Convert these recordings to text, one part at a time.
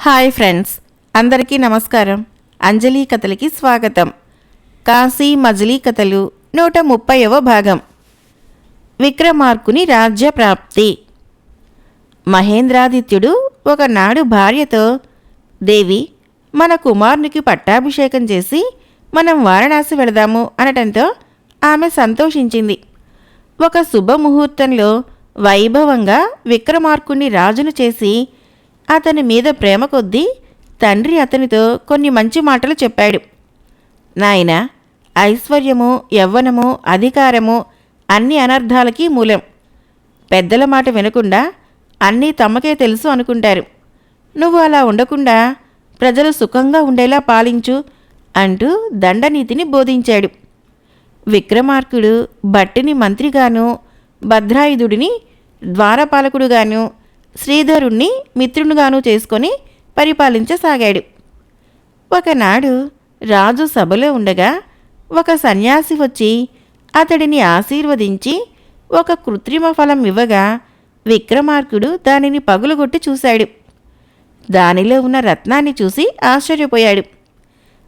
Hi friends, అందరికీ నమస్కారం. అంజలి కథలకి స్వాగతం. కాశీ మజిలీ కథలు 130వ భాగం. విక్రమార్కుని రాజ్యప్రాప్తి. మహేంద్రాదిత్యుడు ఒకనాడు భార్యతో, దేవి, మన కుమారునికి పట్టాభిషేకం చేసి మనం వారణాసి వెళదాము అనటంతో ఆమె సంతోషించింది. ఒక శుభముహూర్తంలో వైభవంగా విక్రమార్కుని రాజును చేసి అతని మీద ప్రేమ కొద్దీ తండ్రి అతనితో కొన్ని మంచి మాటలు చెప్పాడు. నాయనా, ఐశ్వర్యము, యవ్వనము, అధికారము అన్ని అనర్థాలకి మూలం. పెద్దల మాట వినకుండా అన్నీ తమకే తెలుసు అనుకుంటారు. నువ్వు అలా ఉండకుండా ప్రజలు సుఖంగా ఉండేలా పాలించు అంటూ దండనీతిని బోధించాడు. విక్రమార్కుడు భట్టిని మంత్రిగాను, భద్రాయుధుడిని ద్వారపాలకుడుగాను, శ్రీధరుణ్ణి మిత్రునిగాను చేసుకొని పరిపాలించసాగాడు. ఒకనాడు రాజు సభలో ఉండగా ఒక సన్యాసి వచ్చి అతడిని ఆశీర్వదించి ఒక కృత్రిమ ఫలం ఇవ్వగా విక్రమార్కుడు దానిని పగులుగొట్టి చూశాడు. దానిలో ఉన్న రత్నాన్ని చూసి ఆశ్చర్యపోయాడు.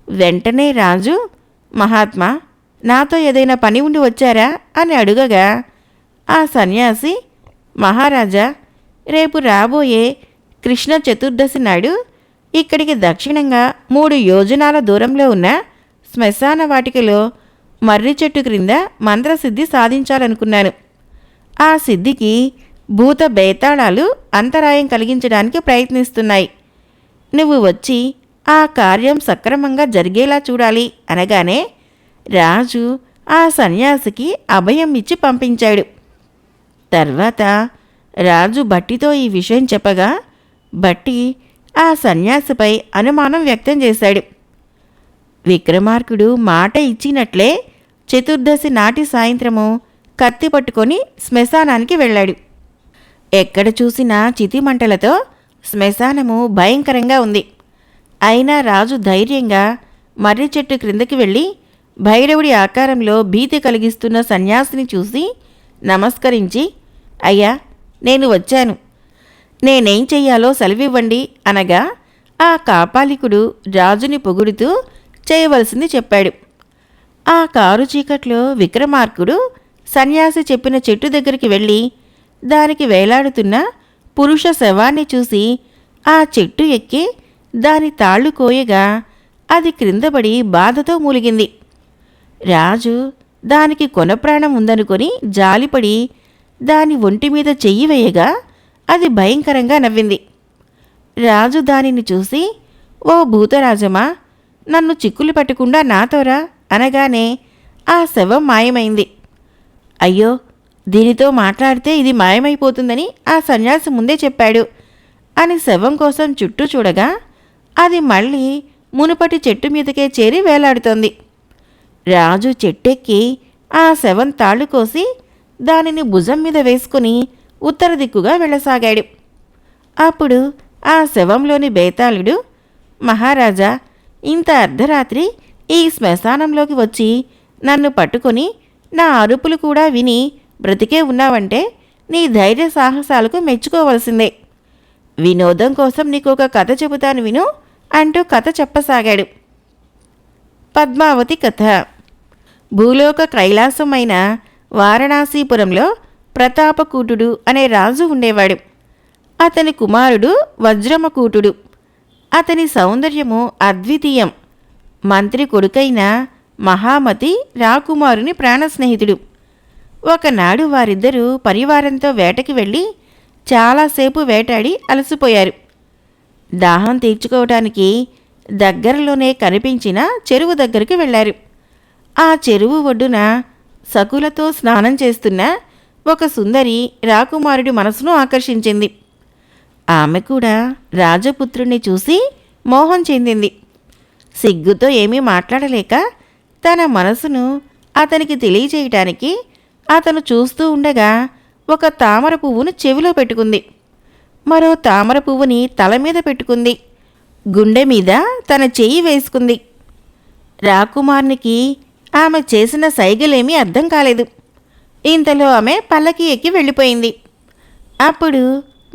వెంటనే రాజు, మహాత్మా, నాతో ఏదైనా పని ఉండి వచ్చారా అని అడుగగా ఆ సన్యాసి, మహారాజా, రేపు రాబోయే కృష్ణ చతుర్దశి నాడు ఇక్కడికి దక్షిణంగా 3 యోజనాల దూరంలో ఉన్న శ్మశాన వాటికలో మర్రి చెట్టు క్రింద మంత్రసిద్ధి సాధించాలనుకున్నాను. ఆ సిద్ధికి భూత బేతాళాలు అంతరాయం కలిగించడానికి ప్రయత్నిస్తున్నాయి. నువ్వు వచ్చి ఆ కార్యం సక్రమంగా జరిగేలా చూడాలి అనగానే రాజు ఆ సన్యాసికి అభయం ఇచ్చి పంపించాడు. తర్వాత రాజు భట్టితో ఈ విషయం చెప్పగా భట్టి ఆ సన్యాసిపై అనుమానం వ్యక్తం చేశాడు. విక్రమార్కుడు మాట ఇచ్చినట్లే చతుర్దశి నాటి సాయంత్రము కత్తి పట్టుకొని శ్మశానానికి వెళ్ళాడు. ఎక్కడ చూసినా చితిమంటలతో శ్మశానము భయంకరంగా ఉంది. అయినా రాజు ధైర్యంగా మర్రి చెట్టు క్రిందకి వెళ్ళి భైరవుడి ఆకారంలో భీతి కలిగిస్తున్న సన్యాసిని చూసి నమస్కరించి, అయ్యా, నేను వచ్చాను, నేనేం చెయ్యాలో సెలవివ్వండి అనగా ఆ కాపాలికుడు రాజుని పొగుడుతూ చేయవలసింది చెప్పాడు. ఆ కారు చీకట్లో విక్రమార్కుడు సన్యాసి చెప్పిన చెట్టు దగ్గరికి వెళ్ళి దానికి వేలాడుతున్న పురుష శవాన్ని చూసి ఆ చెట్టు ఎక్కి దాని తాళ్ళు కోయగా అది క్రిందపడి బాధతో మూలిగింది. రాజు దానికి కొనప్రాణం ఉందనుకొని జాలిపడి దాని ఒంటి మీద చెయ్యి వేయగా అది భయంకరంగా నవ్వింది. రాజు దానిని చూసి, ఓ భూతరాజమా, నన్ను చిక్కులు పట్టకుండా నాతోరా అనగానే ఆ శవం మాయమైంది. అయ్యో, దీనితో మాట్లాడితే ఇది మాయమైపోతుందని ఆ సన్యాసి ముందే చెప్పాడు అని శవం కోసం చుట్టూ చూడగా అది మళ్ళీ మునుపటి చెట్టు మీదకే చేరి వేలాడుతోంది. రాజు చెట్టెక్కి ఆ శవం తాళ్ళు కోసి దానిని భుజం మీద వేసుకుని ఉత్తర దిక్కుగా వెళ్ళసాగాడు. అప్పుడు ఆ శవంలోని బేతాళుడు, మహారాజా, ఇంత అర్ధరాత్రి ఈ శ్మశానంలోకి వచ్చి నన్ను పట్టుకొని నా అరుపులు కూడా విని బ్రతికే ఉన్నావంటే నీ ధైర్య సాహసాలకు మెచ్చుకోవలసిందే. వినోదం కోసం నీకు ఒక కథ చెబుతాను విను అంటూ కథ చెప్పసాగాడు. పద్మావతి కథ. భూలోక కైలాసమైన వారణాసీపురంలో ప్రతాపకూటుడు అనే రాజు ఉండేవాడు. అతని కుమారుడు వజ్రమకూటుడు. అతని సౌందర్యము అద్వితీయం. మంత్రి కొడుకైన మహామతి రాకుమారుని ప్రాణస్నేహితుడు. ఒకనాడు వారిద్దరూ పరివారంతో వేటకి వెళ్ళి చాలాసేపు వేటాడి అలసిపోయారు. దాహం తీర్చుకోవటానికి దగ్గరలోనే కనిపించిన చెరువు దగ్గరికి వెళ్ళారు. ఆ చెరువు ఒడ్డున సకులతో స్నానం చేస్తున్న ఒక సుందరి రాకుమారుడి మనసును ఆకర్షించింది. ఆమె కూడా రాజపుత్రుణ్ణి చూసి మోహం చెందింది. సిగ్గుతో ఏమీ మాట్లాడలేక తన మనసును అతనికి తెలియచేయటానికి అతను చూస్తూ ఉండగా ఒక తామర పువ్వును చెవిలో పెట్టుకుంది. మరో తామర పువ్వుని తల మీద పెట్టుకుంది. గుండె మీద తన చెయ్యి వేసుకుంది. రాకుమారునికి ఆమె చేసిన సైగలేమీ అర్థం కాలేదు. ఇంతలో ఆమె పల్లకి ఎక్కి వెళ్ళిపోయింది. అప్పుడు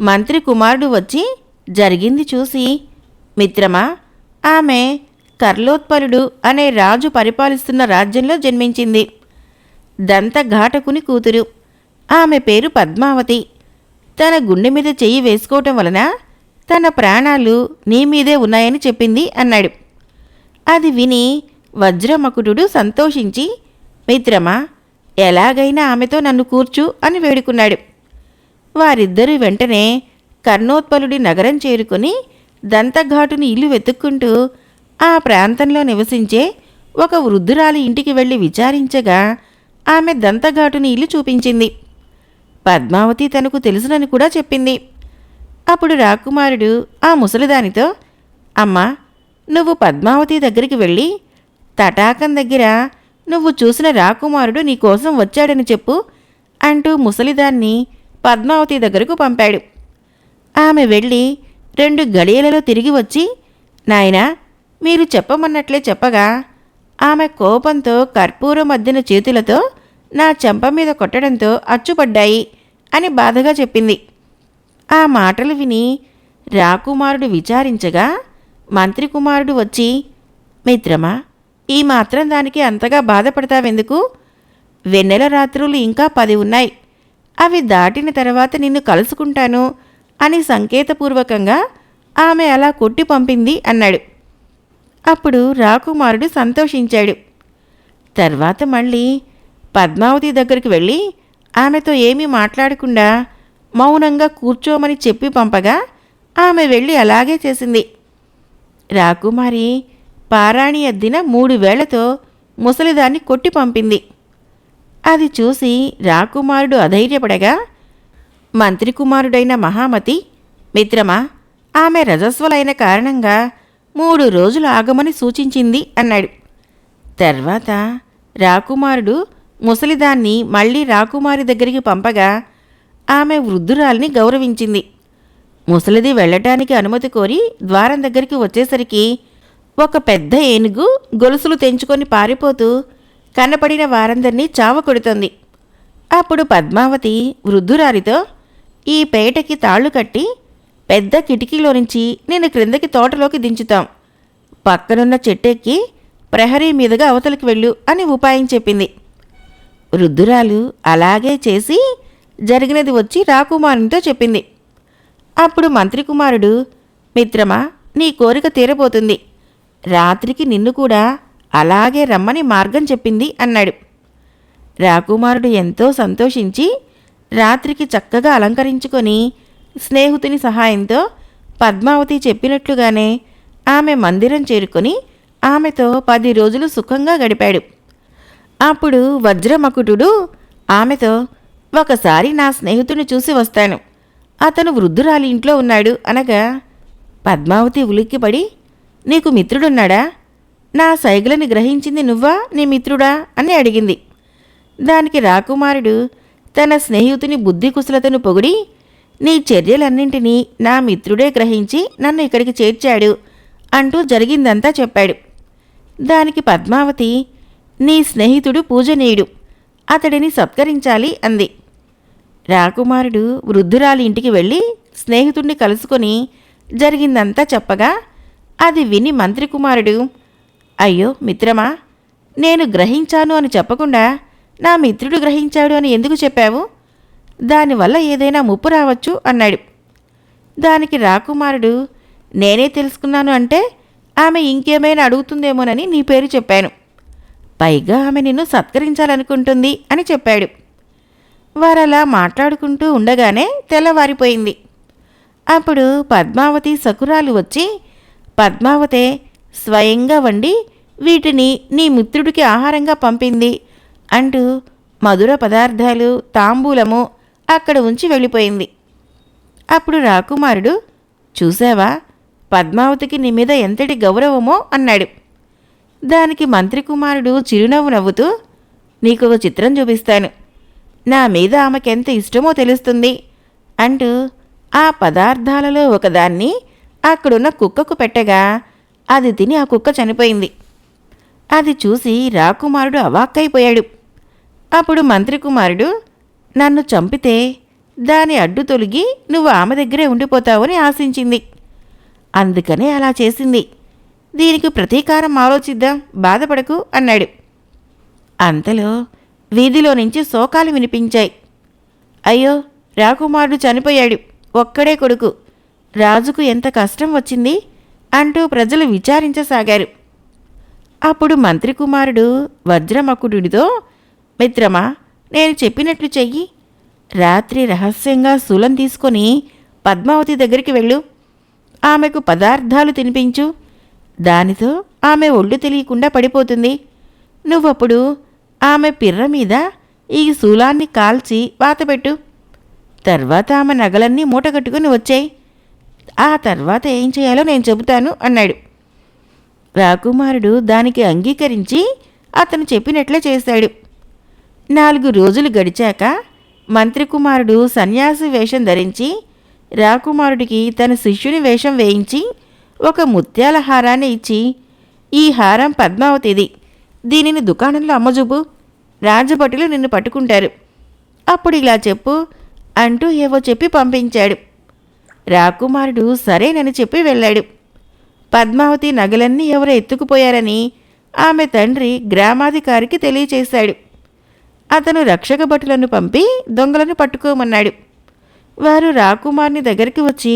మంత్రి కుమారుడు వచ్చి జరిగింది చూసి, మిత్రమా, ఆమె కర్లోత్పలుడు అనే రాజు పరిపాలిస్తున్న రాజ్యంలో జన్మించింది. దంతఘాటకుని కూతురు. ఆమె పేరు పద్మావతి. తన గుండె మీద చెయ్యి వేసుకోవటం వలన తన ప్రాణాలు నీ మీదే ఉన్నాయని చెప్పింది అన్నాడు. అది విని వజ్రమకుటుడు సంతోషించి, మిత్రమా, ఎలాగైనా ఆమెతో నన్ను కూర్చు అని వేడుకున్నాడు. వారిద్దరూ వెంటనే కర్ణోత్పలుడి నగరం చేరుకుని దంతఘాటుని ఇల్లు వెతుక్కుంటూ ఆ ప్రాంతంలో నివసించే ఒక వృద్ధురాలి ఇంటికి వెళ్ళి విచారించగా ఆమె దంతఘాటుని ఇల్లు చూపించింది. పద్మావతి తనకు తెలుసునని కూడా చెప్పింది. అప్పుడు రాకుమారుడు ఆ ముసలిదానితో, అమ్మా, నువ్వు పద్మావతి దగ్గరికి వెళ్ళి తటాకం దగ్గర నువ్వు చూసిన రాకుమారుడు నీకోసం వచ్చాడని చెప్పు అంటూ ముసలిదాన్ని పద్మావతి దగ్గరకు పంపాడు. ఆమె వెళ్ళి 2 గడియలలో తిరిగి వచ్చి, నాయనా, మీరు చెప్పమన్నట్లే చెప్పగా ఆమె కోపంతో కర్పూరం మధ్యన చేతులతో నా చెంప మీద కొట్టడంతో అచ్చుపడ్డాయి అని బాధగా చెప్పింది. ఆ మాటలు విని రాకుమారుడు విచారించగా మంత్రి కుమారుడు వచ్చి, మిత్రమా, ఈ మాత్రం దానికి అంతగా బాధపడతావెందుకు? వెన్నెల రాత్రులు ఇంకా 10 ఉన్నాయి. అవి దాటిన తర్వాత నిన్ను కలుసుకుంటాను అని సంకేతపూర్వకంగా ఆమె అలా కొట్టి పంపింది అన్నాడు. అప్పుడు రాకుమారుడు సంతోషించాడు. తర్వాత మళ్ళీ పద్మావతి దగ్గరికి వెళ్ళి ఆమెతో ఏమీ మాట్లాడకుండా మౌనంగా కూర్చోమని చెప్పి పంపగా ఆమె వెళ్ళి అలాగే చేసింది. రాకుమారి పారాణి అద్దిన 3 వేళ్లతో ముసలిదాన్ని కొట్టి పంపింది. అది చూసి రాకుమారుడు అధైర్యపడగా మంత్రి కుమారుడైన మహామతి, మిత్రమా, ఆమె రజస్వలైన కారణంగా 3 రోజులు ఆగమని సూచించింది అన్నాడు. తర్వాత రాకుమారుడు ముసలిదాన్ని మళ్ళీ రాకుమారి దగ్గరికి పంపగా ఆమె వృద్ధురాల్ని గౌరవించింది. ముసలిది వెళ్ళటానికి అనుమతి కోరి ద్వారం దగ్గరికి వచ్చేసరికి ఒక పెద్ద ఏనుగు గొలుసులు తెంచుకొని పారిపోతూ కనపడిన వారందరినీ చావకొడుతోంది. అప్పుడు పద్మావతి వృద్ధురాలితో, ఈ పేటకి తాళ్లు కట్టి పెద్ద కిటికీలో నుంచి నేను క్రిందకి తోటలోకి దించుతాం. పక్కనున్న చెట్టెక్కి ప్రహరీ మీదుగా అవతలికి వెళ్ళు అని ఉపాయం చెప్పింది. వృద్ధురాలు అలాగే చేసి జరిగినది వచ్చి రాకుమారునితో చెప్పింది. అప్పుడు మంత్రి కుమారుడు, మిత్రమా, నీ కోరిక తీరబోతుంది. రాత్రికి నిన్ను కూడా అలాగే రమ్మని మార్గం చెప్పింది అన్నాడు. రాకుమారుడు ఎంతో సంతోషించి రాత్రికి చక్కగా అలంకరించుకొని స్నేహితుని సహాయంతో పద్మావతి చెప్పినట్లుగానే ఆమె మందిరం చేరుకొని ఆమెతో 10 రోజులు సుఖంగా గడిపాడు. అప్పుడు వజ్రమకుటుడు ఆమెతో, ఒకసారి నా స్నేహితుడిని చూసి వస్తాను, అతను వృద్ధురాలి ఇంట్లో ఉన్నాడు అనగా పద్మావతి ఉలిక్కిపడి, నీకు మిత్రుడున్నాడా? నా సైగలని గ్రహించింది నువ్వా నీ మిత్రుడా అని అడిగింది. దానికి రాకుమారుడు తన స్నేహితుని బుద్ధి కుశలతను పొగిడి, నీ చర్యలన్నింటినీ నా మిత్రుడే గ్రహించి నన్ను ఇక్కడికి చేర్చాడు అంటూ జరిగిందంతా చెప్పాడు. దానికి పద్మావతి, నీ స్నేహితుడు పూజనీయుడు, అతడిని సత్కరించాలి అంది. రాకుమారుడు వృద్ధురాలి ఇంటికి వెళ్ళి స్నేహితుడిని కలుసుకొని జరిగిందంతా చెప్పగా అది విని మంత్రి కుమారుడు, అయ్యో మిత్రమా, నేను గ్రహించాను అని చెప్పకుండా నా మిత్రుడు గ్రహించాడు అని ఎందుకు చెప్పావు? దానివల్ల ఏదైనా ముప్పు రావచ్చు అన్నాడు. దానికి రాకుమారుడు, నేనే తెలుసుకున్నాను అంటే ఆమె ఇంకేమైనా అడుగుతుందేమోనని నీ పేరు చెప్పాను. పైగా ఆమె నిన్ను సత్కరించాలనుకుంటుంది అని చెప్పాడు. వారలా మాట్లాడుకుంటూ ఉండగానే తెల్లవారిపోయింది. అప్పుడు పద్మావతి సకురాలు వచ్చి, పద్మావతే స్వయంగా వండి వీటిని నీ మిత్రుడికి ఆహారంగా పంపింది అంటూ మధుర పదార్థాలు తాంబూలము అక్కడ ఉంచి వెళ్ళిపోయింది. అప్పుడు రాకుమారుడు, చూసావా, పద్మావతికి నీ మీద ఎంతటి గౌరవమో అన్నాడు. దానికి మంత్రి కుమారుడు చిరునవ్వు నవ్వుతూ, నీకొక చిత్రం చూపిస్తాను, నా మీద ఆమెకెంత ఇష్టమో తెలుస్తుంది అంటూ ఆ పదార్థాలలో ఒకదాన్ని అక్కడున్న కుక్కకు పెట్టగా అది తిని ఆ కుక్క చనిపోయింది. అది చూసి రాకుమారుడు అవాక్కైపోయాడు. అప్పుడు మంత్రి కుమారుడు, నన్ను చంపితే దాని అడ్డు తొలగి నువ్వు ఆమె దగ్గరే ఉండిపోతావని ఆశించింది. అందుకనే అలా చేసింది. దీనికి ప్రతీకారం ఆలోచిద్దాం, బాధపడకు అన్నాడు. అంతలో వీధిలో నుంచి శోకాలు వినిపించాయి. అయ్యో, రాకుమారుడు చనిపోయాడు, ఒక్కడే కొడుకు, రాజుకు ఎంత కష్టం వచ్చింది అంటూ ప్రజలు విచారించసాగారు. అప్పుడు మంత్రి కుమారుడు వజ్రమకుటుడితో, మిత్రమా, నేను చెప్పినట్లు చెయ్యి. రాత్రి రహస్యంగా శూలం తీసుకొని పద్మావతి దగ్గరికి వెళ్ళు. ఆమెకు పదార్థాలు తినిపించు. దానితో ఆమె ఒళ్ళు తెలియకుండా పడిపోతుంది. నువ్వప్పుడు ఆమె పిర్ర మీద ఈ శూలాన్ని కాల్చి వాతపెట్టు. తర్వాత ఆమె నగలన్నీ మూటగట్టుకుని వచ్చాయి. ఆ తర్వాత ఏం చేయాలో నేను చెబుతాను అన్నాడు. రాకుమారుడు దానికి అంగీకరించి అతను చెప్పినట్లే చేశాడు. 4 రోజులు గడిచాక మంత్రి కుమారుడు సన్యాసి వేషం ధరించి రాకుమారుడికి తన శిష్యుని వేషం వేయించి ఒక ముత్యాల హారాన్ని ఇచ్చి, ఈ హారం పద్మావతిది, దీనిని దుకాణంలో అమ్మజూపు, రాజభటులు నిన్ను పట్టుకుంటారు, అప్పుడు ఇలా చెప్పు అంటూ ఏవో చెప్పి పంపించాడు. రాకుమారుడు సరేనని చెప్పి వెళ్ళాడు. పద్మావతి నగలన్నీ ఎవరో ఎత్తుకుపోయారని ఆమె తండ్రి గ్రామాధికారికి తెలియచేశాడు. అతను రక్షక భటులను పంపి దొంగలను పట్టుకోమన్నాడు. వారు రాకుమారుని దగ్గరికి వచ్చి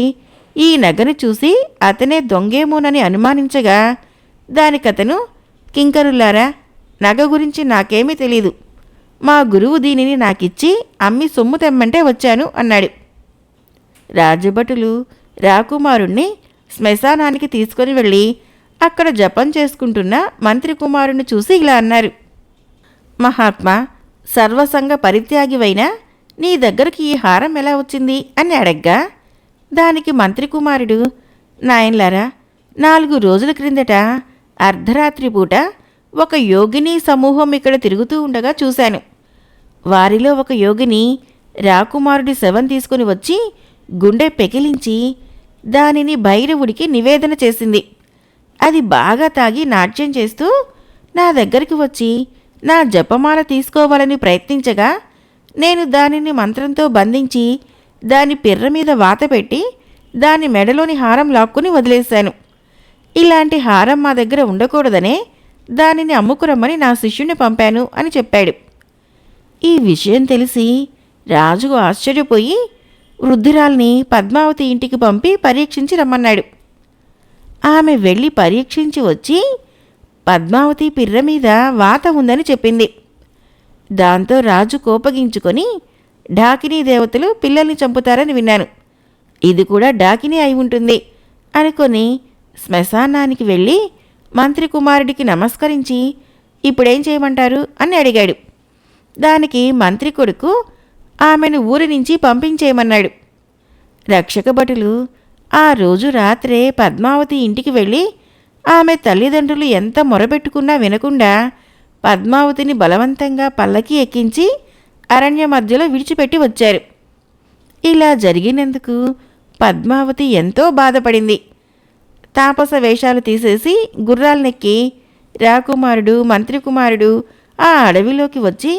ఈ నగను చూసి అతనే దొంగేమోనని అనుమానించగా, దానికతను, కింకరులారా, నగ గురించి నాకేమీ తెలీదు, మా గురువు దీనిని నాకిచ్చి అమ్మి సొమ్ము తెమ్మంటే వచ్చాను అన్నాడు. రాజభటులు రాకుమారుణ్ణి శ్మశానానికి తీసుకొని వెళ్ళి అక్కడ జపం చేసుకుంటున్న మంత్రి కుమారుణ్ణి చూసి ఇలా అన్నారు. మహాత్మా, సర్వసంగ పరిత్యాగివైన నీ దగ్గరికి ఈ హారం ఎలా వచ్చింది అని అడగ్గా, దానికి మంత్రి కుమారుడు, నాయన్లారా, 4 రోజుల క్రిందట అర్ధరాత్రి పూట ఒక యోగిని సమూహం ఇక్కడ తిరుగుతూ ఉండగా చూశాను. వారిలో ఒక యోగిని రాకుమారుడి శవం తీసుకుని వచ్చి గుండె పెకిలించి దానిని భైరవుడికి నివేదన చేసింది. అది బాగా తాగి నాట్యం చేస్తూ నా దగ్గరికి వచ్చి నా జపమాల తీసుకోవాలని ప్రయత్నించగా, నేను దానిని మంత్రంతో బంధించి దాని పిర్ర మీద వాత పెట్టి దాని మెడలోని హారం లాక్కుని వదిలేశాను. ఇలాంటి హారం మా దగ్గర ఉండకూడదనే దానిని అమ్ముకురమ్మని నా శిష్యుని పంపాను అని చెప్పాడు. ఈ విషయం తెలిసి రాజు ఆశ్చర్యపోయి వృద్ధురాల్ని పద్మావతి ఇంటికి పంపి పరీక్షించి రమ్మన్నాడు. ఆమె వెళ్ళి పరీక్షించి వచ్చి పద్మావతి పిర్ర మీద వాత ఉందని చెప్పింది. దాంతో రాజు కోపగించుకొని, డాకినీ దేవతలు పిల్లల్ని చంపుతారని విన్నాను, ఇది కూడా డాకినీ అయి ఉంటుంది అనుకొని శ్మశానానికి వెళ్ళి మంత్రి కుమారుడికి నమస్కరించి, ఇప్పుడేం చేయమంటారు అని అడిగాడు. దానికి మంత్రి కొడుకు ఆమెను ఊరి నుంచి పంపించేయమన్నాడు. రక్షక భటులు ఆ రోజు రాత్రే పద్మావతి ఇంటికి వెళ్ళి ఆమె తల్లిదండ్రులు ఎంత మొరబెట్టుకున్నా వినకుండా పద్మావతిని బలవంతంగా పల్లకి ఎక్కించి అరణ్య మధ్యలో విడిచిపెట్టి వచ్చారు. ఇలా జరిగినందుకు పద్మావతి ఎంతో బాధపడింది. తాపస వేషాలు తీసేసి గుర్రాలనెక్కి రాకుమారుడు మంత్రి కుమారుడు ఆ అడవిలోకి వచ్చి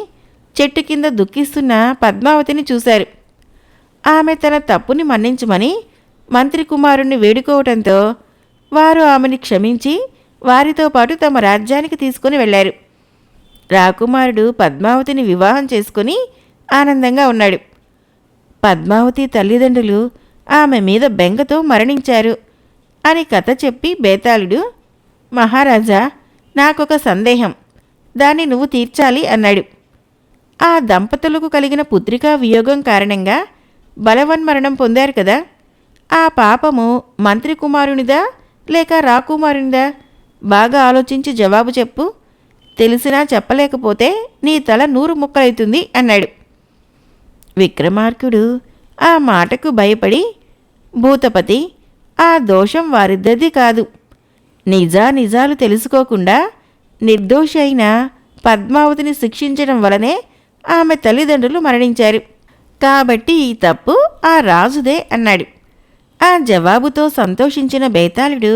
చెట్టు కింద దుఃఖిస్తున్న పద్మావతిని చూశారు. ఆమె తన తప్పుని మన్నించమని మంత్రి కుమారుణ్ణి వేడుకోవటంతో వారు ఆమెని క్షమించి వారితో పాటు తమ రాజ్యానికి తీసుకుని వెళ్లారు. రాకుమారుడు పద్మావతిని వివాహం చేసుకుని ఆనందంగా ఉన్నాడు. పద్మావతి తల్లిదండ్రులు ఆమె మీద బెంగతో మరణించారు అని కథ చెప్పి బేతాళుడు, మహారాజా, నాకొక సందేహం, దాన్ని నువ్వు తీర్చాలి అన్నాడు. ఆ దంపతులకు కలిగిన పుత్రికా వియోగం కారణంగా బలవన్మరణం పొందారు కదా, ఆ పాపము మంత్రి కుమారునిదా లేక రాకుమారునిదా? బాగా ఆలోచించి జవాబు చెప్పు. తెలిసినా చెప్పలేకపోతే నీ తల 100 ముక్కలవుతుంది అన్నాడు. విక్రమార్కుడు ఆ మాటకు భయపడి, భూతపతి, ఆ దోషం వారిద్దరిది కాదు. నిజాలు తెలుసుకోకుండా నిర్దోషి అయిన పద్మావతిని శిక్షించడం వలనే ఆమె తల్లిదండ్రులు మరణించారు. కాబట్టి ఈ తప్పు ఆ రాజుదే అన్నాడు. ఆ జవాబుతో సంతోషించిన బేతాళుడు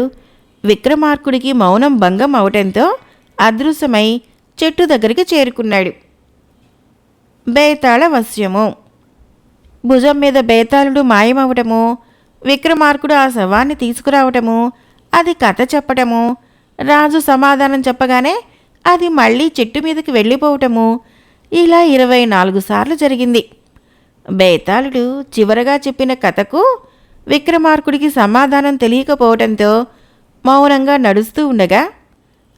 విక్రమార్కుడికి మౌనం భంగం అవటంతో అదృశ్యమై చెట్టు దగ్గరికి చేరుకున్నాడు. బేతాళ వశ్యము. భుజం మీద బేతాళుడు మాయమవటము, విక్రమార్కుడు ఆ శవాన్ని తీసుకురావటము, అది కథ చెప్పటము, రాజు సమాధానం చెప్పగానే అది మళ్ళీ చెట్టు మీదకి వెళ్ళిపోవటము, ఇలా 24 సార్లు జరిగింది. బేతాళుడు చివరగా చెప్పిన కథకు విక్రమార్కుడికి సమాధానం తెలియకపోవటంతో మౌనంగా నడుస్తూ ఉండగా,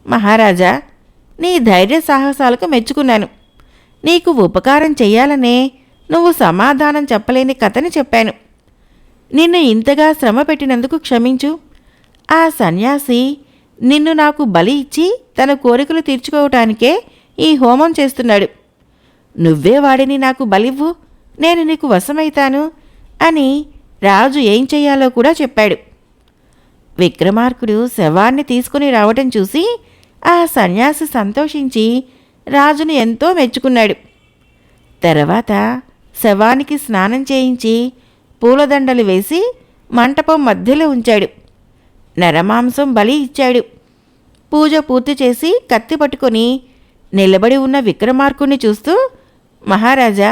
మహారాజా, నీ ధైర్య సాహసాలకు మెచ్చుకున్నాను. నీకు ఉపకారం చెయ్యాలనే నువ్వు సమాధానం చెప్పలేని కథని చెప్పాను. నిన్ను ఇంతగా శ్రమ పెట్టినందుకు క్షమించు. ఆ సన్యాసి నిన్ను నాకు బలి ఇచ్చి తన కోరికలు తీర్చుకోవటానికే ఈ హోమం చేస్తున్నాడు. నువ్వే వాడిని నాకు బలివ్వు, నేను నీకు వశమైతాను అని రాజు ఏం చెయ్యాలో కూడా చెప్పాడు. విక్రమార్కుడు శవాన్ని తీసుకుని రావటం చూసి ఆ సన్యాసి సంతోషించి రాజును ఎంతో మెచ్చుకున్నాడు. తర్వాత శవానికి స్నానం చేయించి పూలదండలు వేసి మంటపం మధ్యలో ఉంచాడు. నరమాంసం బలి ఇచ్చాడు. పూజ పూర్తి చేసి కత్తి పట్టుకొని నిలబడి ఉన్న విక్రమార్కుణ్ణి చూస్తూ, మహారాజా,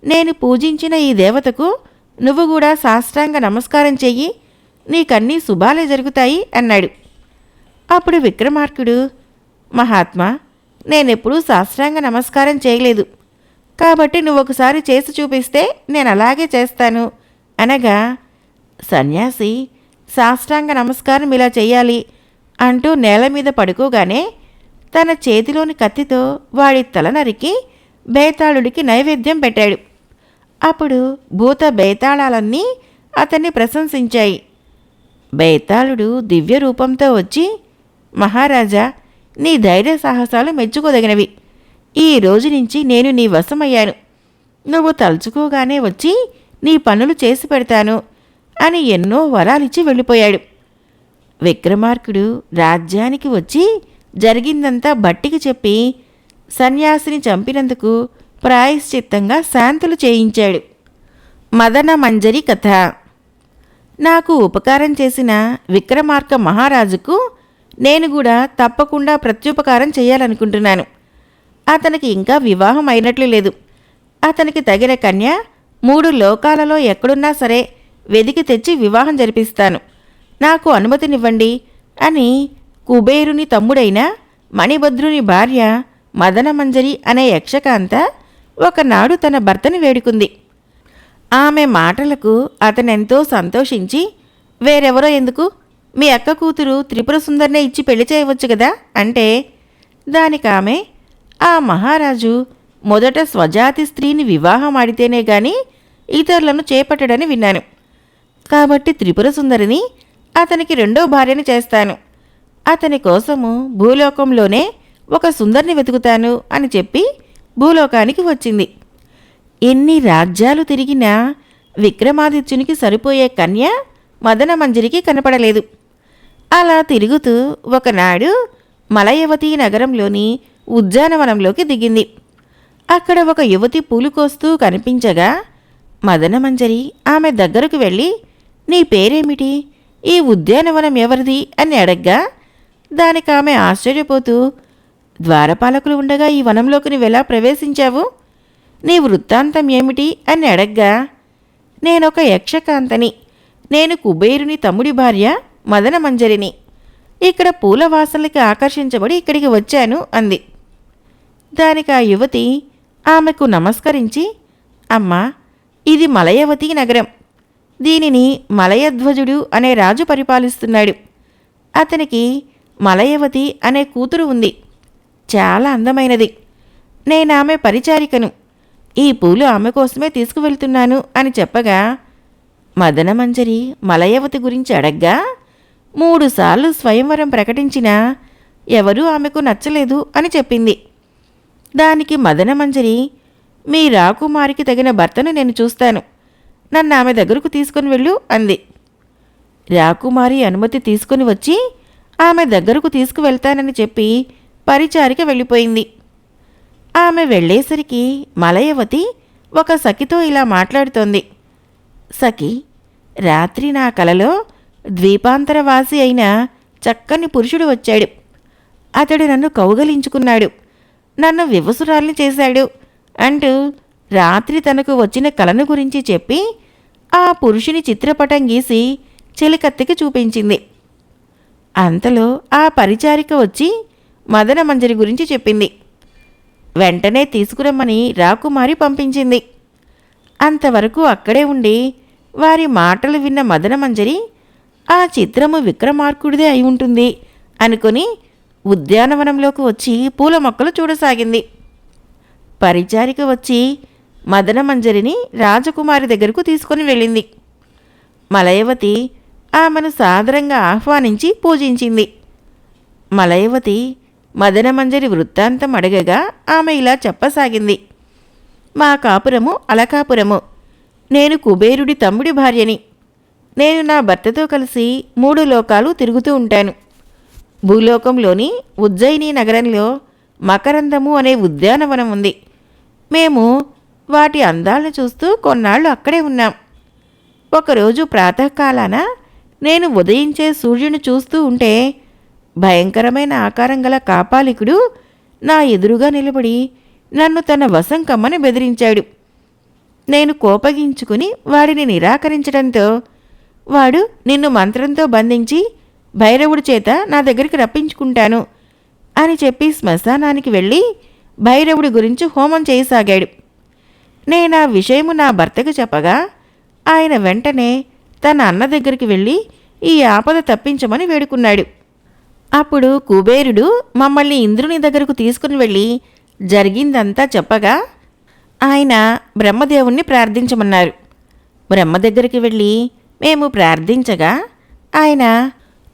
నేను పూజించిన ఈ దేవతకు నువ్వు కూడా సాష్టాంగ నమస్కారం చెయ్యి, నీకన్నీ శుభాలే జరుగుతాయి అన్నాడు. అప్పుడు విక్రమార్కుడు, మహాత్మా, నేనెప్పుడూ సాష్టాంగ నమస్కారం చేయలేదు, కాబట్టి నువ్వొకసారి చేసి చూపిస్తే నేను అలాగే చేస్తాను అనగా, సన్యాసి సాష్టాంగ నమస్కారం ఇలా చెయ్యాలి అంటూ నేల మీద పడుకోగానే తన చేతిలోని కత్తితో వాడి తల నరికి బేతాళుడికి నైవేద్యం పెట్టాడు. అప్పుడు భూత బేతాళాలన్నీ అతన్ని ప్రశంసించాయి. బేతాళుడు దివ్య రూపంతో వచ్చి, మహారాజా, నీ ధైర్య సాహసాలు మెచ్చుకోదగినవి. ఈ రోజు నుంచి నేను నీ వశమయ్యాను. నువ్వు తలుచుకోగానే వచ్చి నీ పనులు చేసి పెడతాను అని ఎన్నో వరాలిచ్చి వెళ్ళిపోయాడు. విక్రమార్కుడు రాజ్యానికి వచ్చి జరిగిందంతా భట్టికి చెప్పి సన్యాసిని చంపినందుకు ప్రాయశ్చిత్తంగా శాంతులు చేయించాడు. మదన మంజరి కథ. నాకు ఉపకారం చేసిన విక్రమార్క మహారాజుకు నేను కూడా తప్పకుండా ప్రత్యుపకారం చేయాలనుకుంటున్నాను. అతనికి ఇంకా వివాహం అయినట్లు లేదు. అతనికి తగిన కన్య 3 లోకాలలో ఎక్కడున్నా సరే వెదికి తెచ్చి వివాహం జరిపిస్తాను, నాకు అనుమతినివ్వండి అని కుబేరుని తమ్ముడైన మణిభద్రుని భార్య మదనమంజరి అనే యక్షకాంత ఒకనాడు తన భర్తని వేడుకుంది. ఆమె మాటలకు అతనెంతో సంతోషించి, వేరెవరో ఎందుకు, మీ అక్క కూతురు త్రిపుర సుందరినే ఇచ్చి పెళ్లి చేయవచ్చు కదా అంటే, దానికామె, ఆ మహారాజు మొదట స్వజాతి స్త్రీని వివాహం ఆడితేనే గాని ఇతరులను చేపట్టడని విన్నాను. కాబట్టి త్రిపుర సుందరిని అతనికి 2వ భార్యని చేస్తాను. అతని కోసము భూలోకంలోనే ఒక సుందరిని వెతుకుతాను అని చెప్పి భూలోకానికి వచ్చింది. ఎన్ని రాజ్యాలు తిరిగినా విక్రమాదిత్యునికి సరిపోయే కన్య మదనమంజరికి కనపడలేదు. అలా తిరుగుతూ ఒకనాడు మలయవతి నగరంలోని ఉద్యానవనంలోకి దిగింది. అక్కడ ఒక యువతి పూలు కోస్తూ కనిపించగా మదనమంజరి ఆమె దగ్గరకు వెళ్ళి, నీ పేరేమిటి, ఈ ఉద్యానవనం ఎవరిది అని అడగ్గా, దానికామె ఆశ్చర్యపోతూ, ద్వారపాలకులు ఉండగా ఈ వనంలోకి నువ్వెలా ప్రవేశించావు, నీ వృత్తాంతం ఏమిటి అని అడగ్గా, నేనొక యక్షకాంతని, నేను కుబేరుని తమ్ముడి భార్య మదనమంజరిని, ఇక్కడ పూల వాసనలకి ఆకర్షించబడి ఇక్కడికి వచ్చాను అంది. దానికి ఆ యువతి ఆమెకు నమస్కరించి, అమ్మా, ఇది మలయవతి నగరం. దీనిని మలయధ్వజుడు అనే రాజు పరిపాలిస్తున్నాడు. అతనికి మలయవతి అనే కూతురు ఉంది. చాలా అందమైనది. నేనామె పరిచారికను. ఈ పూలు ఆమె కోసమే తీసుకువెళ్తున్నాను అని చెప్పగా, మదనమంజరి మలయవతి గురించి అడగ్గా 3 సార్లు స్వయంవరం ప్రకటించినా ఎవరూ ఆమెకు నచ్చలేదు అని చెప్పింది. దానికి మదనమంజరి, మీ రాకుమారికి తగిన భర్తను నేను చూస్తాను, నన్ను ఆమె దగ్గరకు తీసుకుని వెళ్ళు అంది. రాకుమారి అనుమతి తీసుకుని వచ్చి ఆమె దగ్గరకు తీసుకువెళ్తానని చెప్పి పరిచారిక వెళ్ళిపోయింది. ఆమె వెళ్ళేసరికి మలయవతి ఒక సఖితో ఇలా మాట్లాడుతోంది. సఖి, రాత్రి నా కలలో ద్వీపాంతరవాసి అయిన చక్కని పురుషుడు వచ్చాడు. అతడు నన్ను కౌగలించుకున్నాడు, నన్ను వివసురాల్ని చేశాడు అంటూ రాత్రి తనకు వచ్చిన కలను గురించి చెప్పి ఆ పురుషుని చిత్రపటం గీసి చెలికత్తెకి చూపించింది. అంతలో ఆ పరిచారిక వచ్చి మదనమంజరి గురించి చెప్పింది. వెంటనే తీసుకురమ్మని రాకుమారి పంపించింది. అంతవరకు అక్కడే ఉండి వారి మాటలు విన్న మదనమంజరి ఆ చిత్రము విక్రమార్కుడిదే అయి ఉంటుంది అనుకుని ఉద్యానవనంలోకి వచ్చి పూల మొక్కలు చూడసాగింది. పరిచారిక వచ్చి మదనమంజరిని రాజకుమారి దగ్గరకు తీసుకుని వెళ్ళింది. మలయవతి ఆమెను సాదరంగా ఆహ్వానించి పూజించింది. మలయవతి మదనమంజరి వృత్తాంతం అడగగా ఆమె ఇలా చెప్పసాగింది. మా కాపురము అలకాపురము. నేను కుబేరుడి తమ్ముడి భార్యని. నేను నా భర్తతో కలిసి 3 లోకాలు తిరుగుతూ ఉంటాను. భూలోకంలోని ఉజ్జయిని నగరంలో మకరందము అనే ఉద్యానవనం ఉంది. మేము వాటి అందాలను చూస్తూ కొన్నాళ్ళు అక్కడే ఉన్నాం. ఒకరోజు ప్రాతకాలాన నేను ఉదయించే సూర్యుని చూస్తూ ఉంటే భయంకరమైన ఆకారం గల కాపాలికుడు నా ఎదురుగా నిలబడి నన్ను తన వశం కమ్మని బెదిరించాడు. నేను కోపగించుకుని వాడిని నిరాకరించడంతో వాడు నిన్ను మంత్రంతో బంధించి భైరవుడి చేత నా దగ్గరికి రప్పించుకుంటాను అని చెప్పి శ్మశానానికి వెళ్ళి భైరవుడి గురించి హోమం చేయసాగాడు. నేనా విషయము నా భర్తకు చెప్పగా ఆయన వెంటనే తన అన్న దగ్గరికి వెళ్ళి ఈ ఆపద తప్పించమని వేడుకున్నాడు. అప్పుడు కుబేరుడు మమ్మల్ని ఇంద్రుని దగ్గరకు తీసుకుని వెళ్ళి జరిగిందంతా చెప్పగా ఆయన బ్రహ్మదేవుణ్ణి ప్రార్థించమన్నారు. బ్రహ్మ దగ్గరికి వెళ్ళి మేము ప్రార్థించగా ఆయన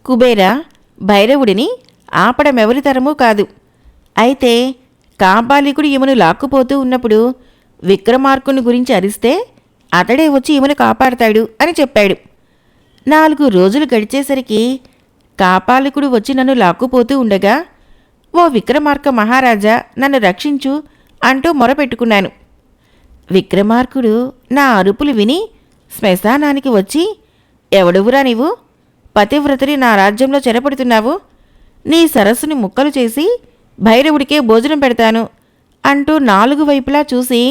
కుబేర, భైరవుడిని ఆపడమెవరి తరమూ కాదు. అయితే కాపాలికుడు ఈమెను లాక్కుపోతూ ఉన్నప్పుడు విక్రమార్కుని గురించి అరిస్తే అతడే వచ్చి ఈమెను కాపాడతాడు అని చెప్పాడు. 4 రోజులు గడిచేసరికి కాపాలికుడు వచ్చి నన్ను లాక్కుపోతూ ఉండగా ఓ విక్రమార్క మహారాజా నన్ను రక్షించు అంటూ మొరపెట్టుకున్నాను. విక్రమార్కుడు నా అరుపులు విని శ్మశానానికి వచ్చి ఎవడువురా నీవు? పతివ్రతని నా రాజ్యంలో చెరపడుతున్నావు. నీ సరస్సుని ముక్కలు చేసి భైరవుడికే భోజనం పెడతాను అంటూ 4 వైపులా చూసి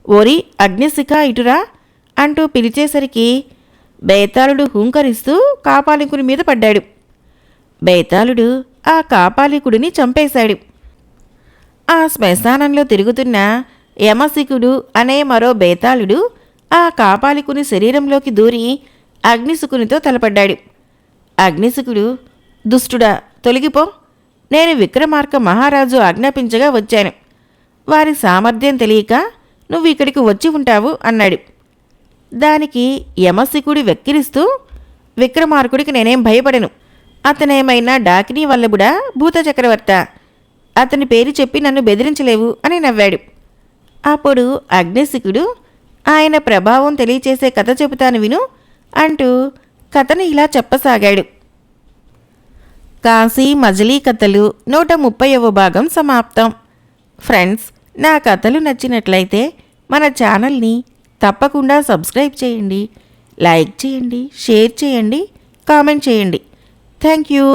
ఓరి అగ్నిశిఖ ఇటురా అంటూ పిలిచేసరికి బేతాళుడు హుంకరిస్తూ కాపాలికుని మీద పడ్డాడు. బేతాళుడు ఆ కాపాలికుడిని చంపేశాడు. ఆ శ్మశానంలో తిరుగుతున్న యమశిఖుడు అనే మరో బేతాళుడు ఆ కాపాలికుని శరీరంలోకి దూరి అగ్నిశుకునితో తలపడ్డాడు. అగ్నిశుకుడు, దుష్టుడా తొలగిపో, నేను విక్రమార్క మహారాజు ఆజ్ఞాపించగా వచ్చాను. వారి సామర్థ్యం తెలియక నువ్వు ఇక్కడికి వచ్చి ఉంటావు అన్నాడు. దానికి యమశిఖుడు వెక్కిరిస్తూ, విక్రమార్కుడికి నేనేం భయపడను. అతనేమైనా డాకినీ వల్లబుడా భూత చక్రవర్త, అతని పేరు చెప్పి నన్ను బెదిరించలేవు అని నవ్వాడు. అప్పుడు అగ్నిశిఖుడు ఆయన ప్రభావం తెలియచేసే కథ చెబుతాను విను అంటూ కథను ఇలా చెప్పసాగాడు. కాశీ మజిలీ కథలు 130వ భాగం సమాప్తం. ఫ్రెండ్స్, నా కథలు నచ్చినట్లయితే మన ఛానల్ని తప్పకుండా సబ్స్క్రైబ్ చేయండి, లైక్ చేయండి, షేర్ చేయండి, కామెంట్ చేయండి. Thank you.